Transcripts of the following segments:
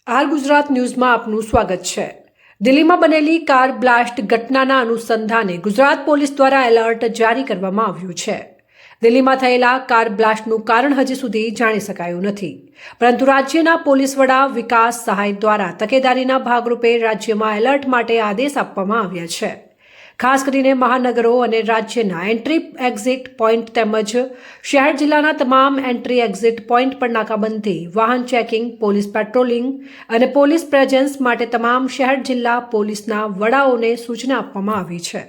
R Gujarat ન્યૂઝમાં આપનું સ્વાગત છે। દિલ્હીમાં બનેલી કાર બ્લાસ્ટ ઘટનાના અનુસંધાને ગુજરાત પોલીસ દ્વારા એલર્ટ જારી કરવામાં આવ્યું છે। દિલ્હીમાં થયેલા કાર બ્લાસ્ટનું કારણ હજી સુધી જાણી શકાયું નથી, પરંતુ રાજ્યના પોલીસ વડા વિકાસ સહાય દ્વારા તકેદારીના ભાગરૂપે રાજ્યમાં એલર્ટ માટે આદેશ આપવામાં આવ્યા છે। ખાસ કરીને મહાનગરો અને રાજ્યના એન્ટ્રી એક્ઝિટ પોઈન્ટ તેમજ શહેર જિલ્લાના તમામ એન્ટ્રી એક્ઝિટ પોઈન્ટ પર નાકાબંધી, વાહન ચેકિંગ, પોલીસ પેટ્રોલિંગ અને પોલીસ પ્રેઝન્સ માટે તમામ શહેર જિલ્લા પોલીસના વડાઓને સૂચના આપવામાં આવી છે।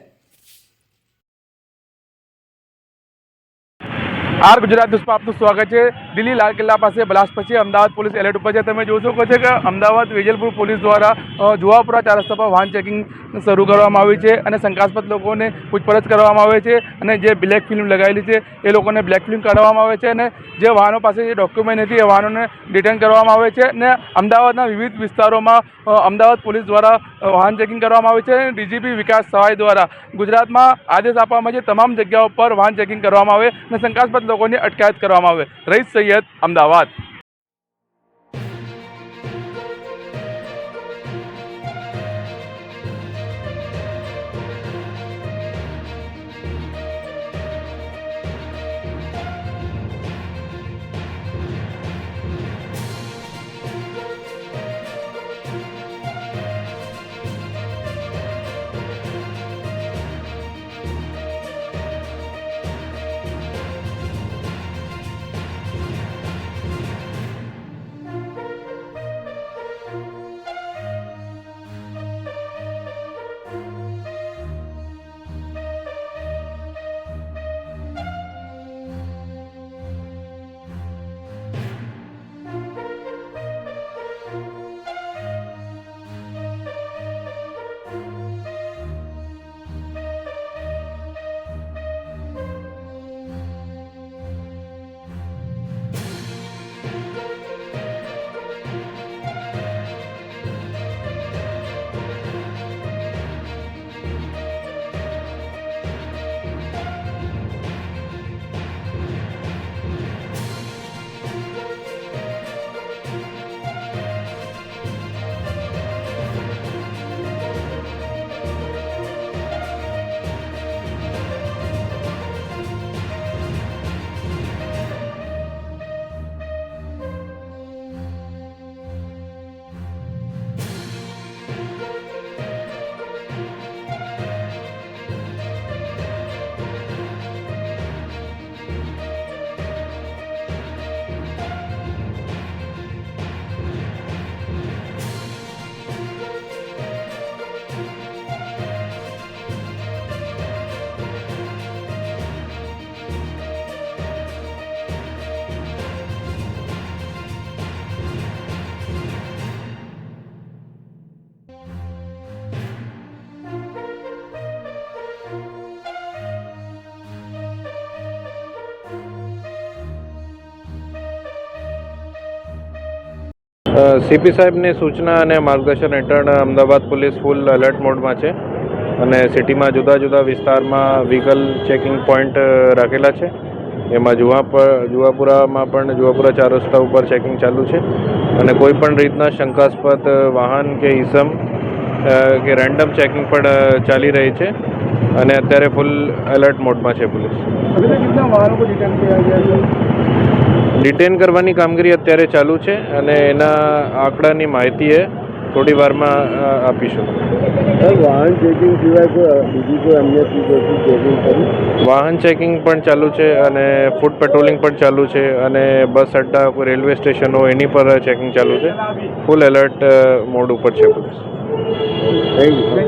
આર ગુજરાત ન્યૂઝમાં આપનું સ્વાગત છે। દિલ્હી લાલ કિલ્લા પાસે બ્લાસ્ટ પછી અમદાવાદ પોલીસ એલર્ટ ઉપર છે। તમે જોઈ શકો છો કે અમદાવાદ વેજલપુર પોલીસ દ્વારા જુહાપુરા 4 રસ્તા પર વાહન ચેકિંગ શરૂ કરવામાં આવી છે અને શંકાસ્પદ લોકોને પૂછપરછ કરવામાં આવે છે અને જે બ્લેક ફિલ્મ લગાવેલી છે એ લોકોને બ્લેક ફિલ્મ કાઢવામાં આવે છે અને જે વાહનો પાસે જે ડોક્યુમેન્ટ નથી એ વાહનોને ડિટેન કરવામાં આવે છે અને અમદાવાદના વિવિધ વિસ્તારોમાં અમદાવાદ પોલીસ દ્વારા વાહન ચેકિંગ કરવામાં આવે છે અને ડીજીપી વિકાસ સહાય દ્વારા ગુજરાતમાં આદેશ આપવામાં આવે છે તમામ જગ્યાઓ પર વાહન ચેકિંગ કરવામાં આવે અને શંકાસ્પદ લોકોની અટકાયત કરવામાં આવે। રઈસ સૈયદ, અમદાવાદ। સીપી સાહેબની સૂચના અને માર્ગદર્શન હેઠળ અમદાવાદ પોલીસ ફૂલ એલર્ટ મોડમાં છે અને સિટીમાં જુદા જુદા વિસ્તારમાં વ્હીકલ ચેકિંગ પોઈન્ટ રાખેલા છે। એમાં જુહાપુરામાં પણ જુહાપુરા 4 રસ્તા ઉપર ચેકિંગ ચાલુ છે અને કોઈ પણ રીતના શંકાસ્પદ વાહન કે ઈસમ કે રેન્ડમ ચેકિંગ પણ ચાલી રહી છે અને અત્યારે ફૂલ એલર્ટ મોડમાં છે પોલીસ। ડિટેન કરવાની કામગીરી અત્યારે ચાલુ છે અને એના આંકડાની માહિતી થોડી વારમાં આપીશું। વાહન ચેકિંગ સિવાય બીજી કોઈ અન્ય ચીજોથી ચેકિંગ કરી? વાહન ચેકિંગ પણ ચાલુ છે અને ફૂડ પેટ્રોલિંગ પણ ચાલુ છે અને બસ અડ્ડા, કોઈ રેલવે સ્ટેશનો એની પર ચેકિંગ ચાલુ છે। ફૂલ એલર્ટ મોડ ઉપર છે પોલીસ। Thank you.